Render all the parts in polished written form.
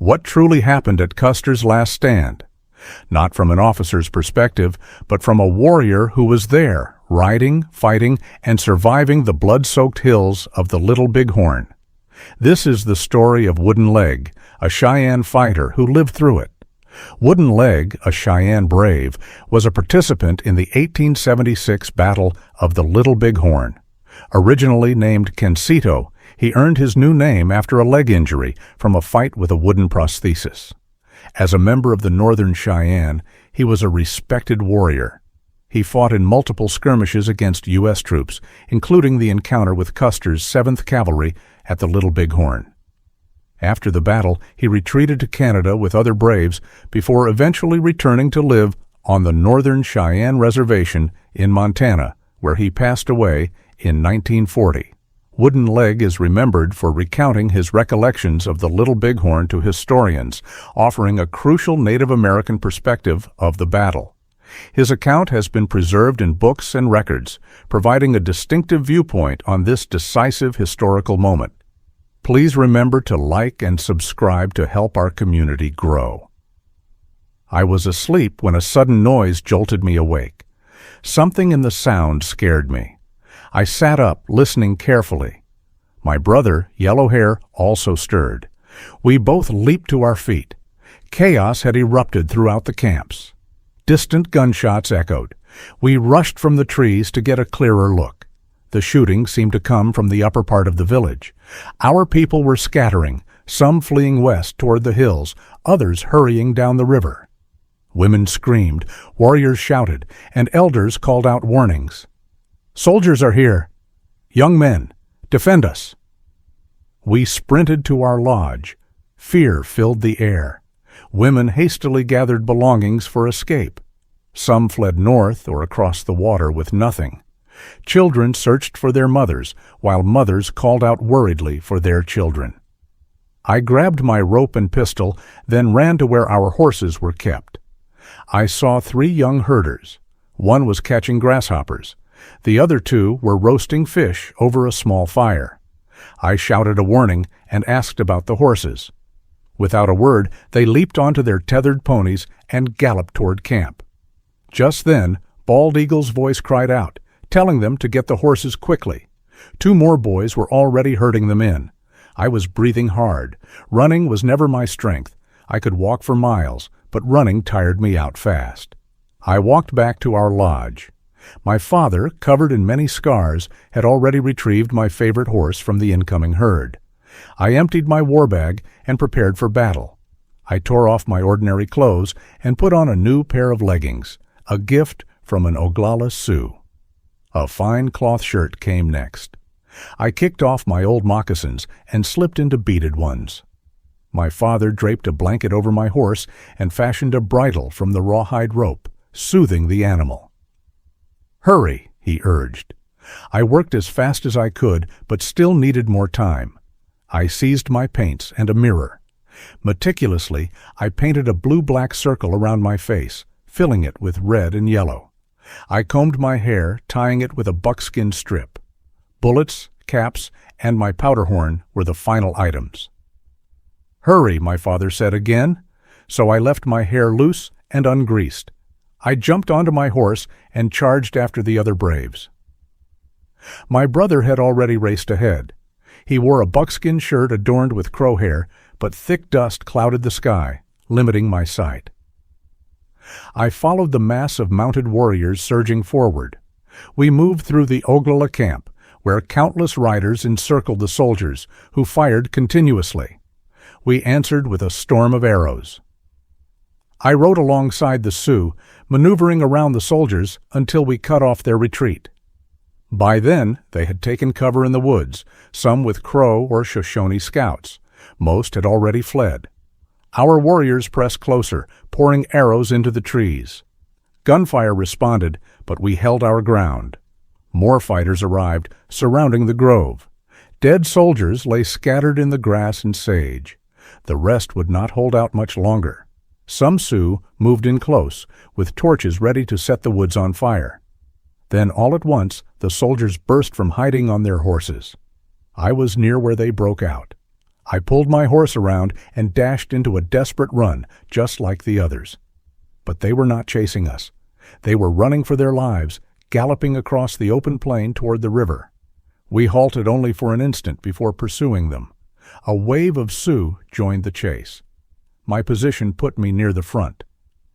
What truly happened at Custer's last stand? Not from an officer's perspective, but from a warrior who was there, riding, fighting, and surviving the blood-soaked hills of the Little Bighorn. This is the story of Wooden Leg, a Cheyenne fighter who lived through it. Wooden Leg, a Cheyenne brave, was a participant in the 1876 Battle of the Little Bighorn. Originally named Kensito, he earned his new name after a leg injury from a fight with a wooden prosthesis. As a member of the Northern Cheyenne, he was a respected warrior. He fought in multiple skirmishes against U.S. troops, including the encounter with Custer's 7th Cavalry at the Little Bighorn. After the battle, he retreated to Canada with other braves before eventually returning to live on the Northern Cheyenne Reservation in Montana, where he passed away in 1940. Wooden Leg is remembered for recounting his recollections of the Little Bighorn to historians, offering a crucial Native American perspective of the battle. His account has been preserved in books and records, providing a distinctive viewpoint on this decisive historical moment. Please remember to like and subscribe to help our community grow. I was asleep when a sudden noise jolted me awake. Something in the sound scared me. I sat up, listening carefully. My brother, Yellow Hair, also stirred. We both leaped to our feet. Chaos had erupted throughout the camps. Distant gunshots echoed. We rushed from the trees to get a clearer look. The shooting seemed to come from the upper part of the village. Our people were scattering, some fleeing west toward the hills, others hurrying down the river. Women screamed, warriors shouted, and elders called out warnings. "Soldiers are here! Young men, defend us!" We sprinted to our lodge. Fear filled the air. Women hastily gathered belongings for escape. Some fled north or across the water with nothing. Children searched for their mothers, while mothers called out worriedly for their children. I grabbed my rope and pistol, then ran to where our horses were kept. I saw 3 young herders. One was catching grasshoppers. The other 2 were roasting fish over a small fire. I shouted a warning and asked about the horses. Without a word, they leaped onto their tethered ponies and galloped toward camp. Just then, Bald Eagle's voice cried out, telling them to get the horses quickly. 2 more boys were already herding them in. I was breathing hard. Running was never my strength. I could walk for miles, but running tired me out fast. I walked back to our lodge. My father, covered in many scars, had already retrieved my favorite horse from the incoming herd. I emptied my war bag and prepared for battle. I tore off my ordinary clothes and put on a new pair of leggings, a gift from an Oglala Sioux. A fine cloth shirt came next. I kicked off my old moccasins and slipped into beaded ones. My father draped a blanket over my horse and fashioned a bridle from the rawhide rope, soothing the animal. "Hurry," he urged. I worked as fast as I could, but still needed more time. I seized my paints and a mirror. Meticulously, I painted a blue-black circle around my face, filling it with red and yellow. I combed my hair, tying it with a buckskin strip. Bullets, caps, and my powder horn were the final items. "Hurry," my father said again, so I left my hair loose and ungreased. I jumped onto my horse and charged after the other braves. My brother had already raced ahead. He wore a buckskin shirt adorned with crow hair, but thick dust clouded the sky, limiting my sight. I followed the mass of mounted warriors surging forward. We moved through the Oglala camp, where countless riders encircled the soldiers, who fired continuously. We answered with a storm of arrows. I rode alongside the Sioux, maneuvering around the soldiers until we cut off their retreat. By then, they had taken cover in the woods, some with Crow or Shoshone scouts. Most had already fled. Our warriors pressed closer, pouring arrows into the trees. Gunfire responded, but we held our ground. More fighters arrived, surrounding the grove. Dead soldiers lay scattered in the grass and sage. The rest would not hold out much longer. Some Sioux moved in close, with torches ready to set the woods on fire. Then all at once the soldiers burst from hiding on their horses. I was near where they broke out. I pulled my horse around and dashed into a desperate run, just like the others. But they were not chasing us. They were running for their lives, galloping across the open plain toward the river. We halted only for an instant before pursuing them. A wave of Sioux joined the chase. My position put me near the front.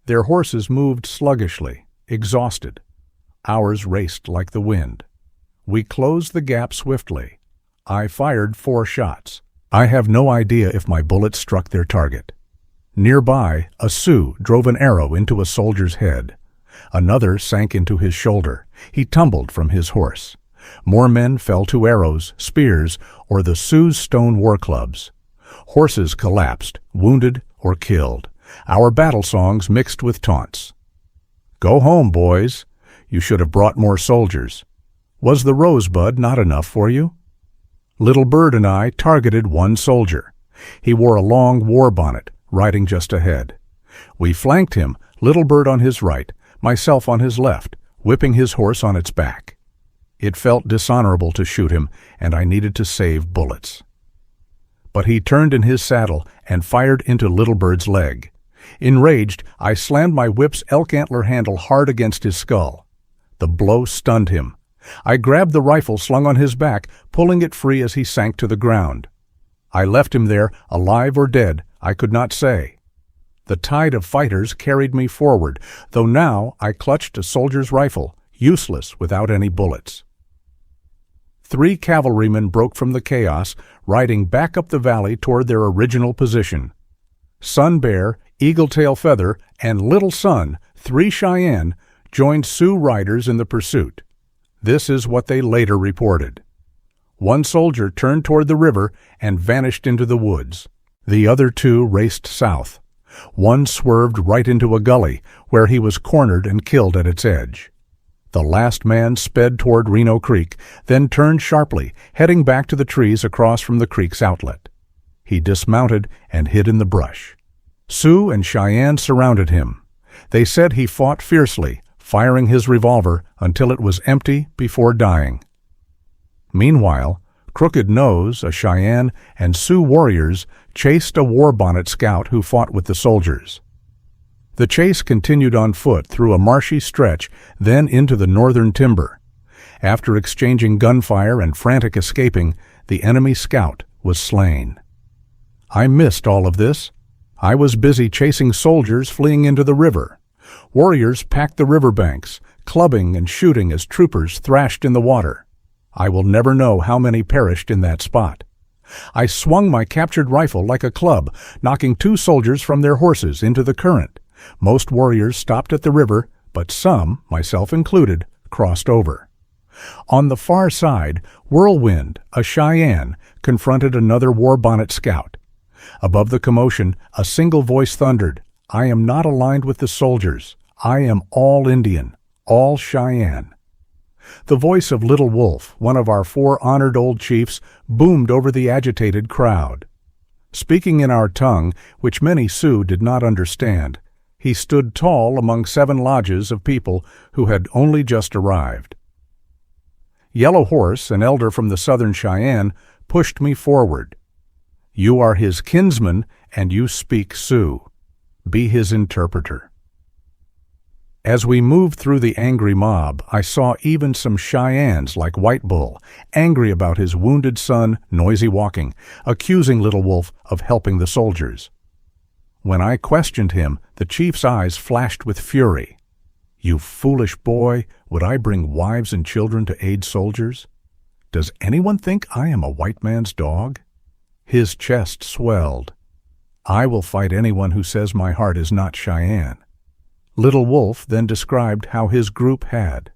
Their horses moved sluggishly, exhausted. Ours raced like the wind. We closed the gap swiftly. I fired 4 shots. I have no idea if my bullets struck their target. Nearby, a Sioux drove an arrow into a soldier's head. Another sank into his shoulder. He tumbled from his horse. More men fell to arrows, spears, or the Sioux's stone war clubs. Horses collapsed, wounded or killed. Our battle songs mixed with taunts. "Go home, boys. You should have brought more soldiers. Was the rosebud not enough for you?" Little Bird and I targeted one soldier. He wore a long war bonnet, riding just ahead. We flanked him, Little Bird on his right, myself on his left, whipping his horse on its back. It felt dishonorable to shoot him, and I needed to save bullets. But he turned in his saddle and fired into Little Bird's leg. Enraged, I slammed my whip's elk antler handle hard against his skull. The blow stunned him. I grabbed the rifle slung on his back, pulling it free as he sank to the ground. I left him there, alive or dead, I could not say. The tide of fighters carried me forward, though now I clutched a soldier's rifle, useless without any bullets. 3 cavalrymen broke from the chaos, riding back up the valley toward their original position. Sun Bear, Eagle-Tail Feather, and Little Sun, 3 Cheyenne, joined Sioux riders in the pursuit. This is what they later reported. One soldier turned toward the river and vanished into the woods. The other 2 raced south. One swerved right into a gully, where he was cornered and killed at its edge. The last man sped toward Reno Creek, then turned sharply, heading back to the trees across from the creek's outlet. He dismounted and hid in the brush. Sioux and Cheyenne surrounded him. They said he fought fiercely, firing his revolver until it was empty before dying. Meanwhile, Crooked Nose, a Cheyenne, and Sioux warriors chased a war bonnet scout who fought with the soldiers. The chase continued on foot through a marshy stretch, then into the northern timber. After exchanging gunfire and frantic escaping, the enemy scout was slain. I missed all of this. I was busy chasing soldiers fleeing into the river. Warriors packed the riverbanks, clubbing and shooting as troopers thrashed in the water. I will never know how many perished in that spot. I swung my captured rifle like a club, knocking 2 soldiers from their horses into the current. Most warriors stopped at the river, but some, myself included, crossed over. On the far side, Whirlwind, a Cheyenne, confronted another war bonnet scout. Above the commotion, a single voice thundered, "I am not aligned with the soldiers. I am all Indian, all Cheyenne." The voice of Little Wolf, one of our 4 honored old chiefs, boomed over the agitated crowd. Speaking in our tongue, which many Sioux did not understand, he stood tall among 7 lodges of people who had only just arrived. Yellow Horse, an elder from the Southern Cheyenne, pushed me forward. "You are his kinsman, and you speak Sioux. Be his interpreter." As we moved through the angry mob, I saw even some Cheyennes like White Bull, angry about his wounded son, Noisy Walking, accusing Little Wolf of helping the soldiers. When I questioned him, the chief's eyes flashed with fury. "You foolish boy, would I bring wives and children to aid soldiers? Does anyone think I am a white man's dog?" His chest swelled. "I will fight anyone who says my heart is not Cheyenne." Little Wolf then described how his group had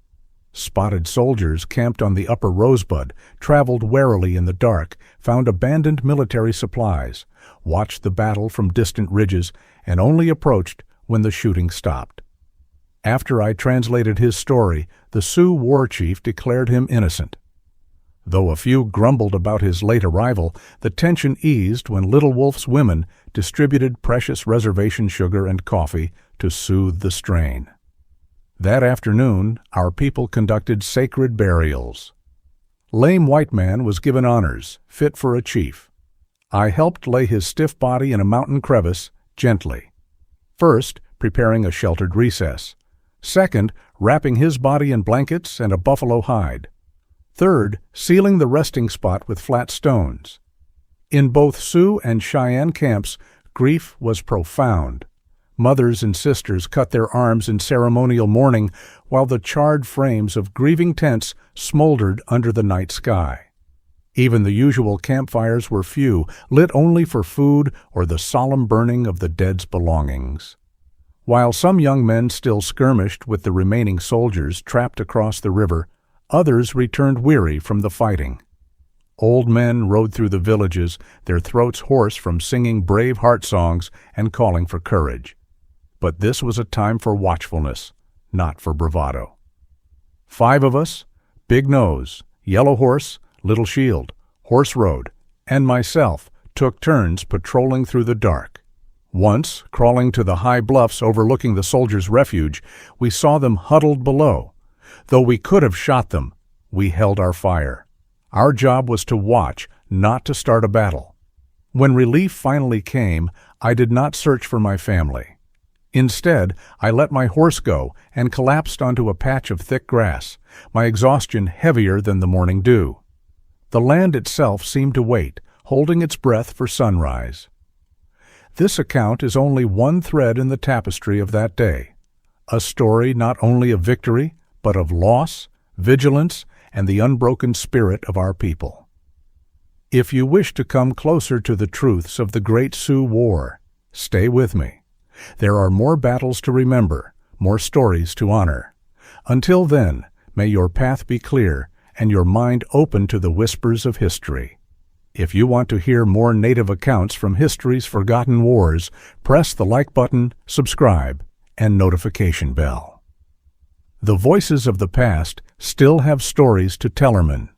spotted soldiers camped on the upper Rosebud, traveled warily in the dark, found abandoned military supplies, watched the battle from distant ridges, and only approached when the shooting stopped. After I translated his story, the Sioux war chief declared him innocent. Though a few grumbled about his late arrival, the tension eased when Little Wolf's women distributed precious reservation sugar and coffee to soothe the strain. That afternoon, our people conducted sacred burials. Lame White Man was given honors, fit for a chief. I helped lay his stiff body in a mountain crevice gently. First, preparing a sheltered recess. Second, wrapping his body in blankets and a buffalo hide. Third, sealing the resting spot with flat stones. In both Sioux and Cheyenne camps, grief was profound. Mothers and sisters cut their arms in ceremonial mourning, while the charred frames of grieving tents smoldered under the night sky. Even the usual campfires were few, lit only for food or the solemn burning of the dead's belongings. While some young men still skirmished with the remaining soldiers trapped across the river, others returned weary from the fighting. Old men rode through the villages, their throats hoarse from singing brave heart songs and calling for courage. But this was a time for watchfulness, not for bravado. 5 of us, Big Nose, Yellow Horse, Little Shield, Horse Road, and myself took turns patrolling through the dark. Once, crawling to the high bluffs overlooking the soldiers' refuge, we saw them huddled below. Though we could have shot them, we held our fire. Our job was to watch, not to start a battle. When relief finally came, I did not search for my family. Instead, I let my horse go and collapsed onto a patch of thick grass, my exhaustion heavier than the morning dew. The land itself seemed to wait, holding its breath for sunrise. This account is only one thread in the tapestry of that day, a story not only of victory, but of loss, vigilance, and the unbroken spirit of our people. If you wish to come closer to the truths of the Great Sioux War, stay with me. There are more battles to remember, more stories to honor. Until then, may your path be clear and your mind open to the whispers of history. If you want to hear more Native accounts from history's forgotten wars, press the like button, subscribe, and notification bell. The voices of the past still have stories to tellerman.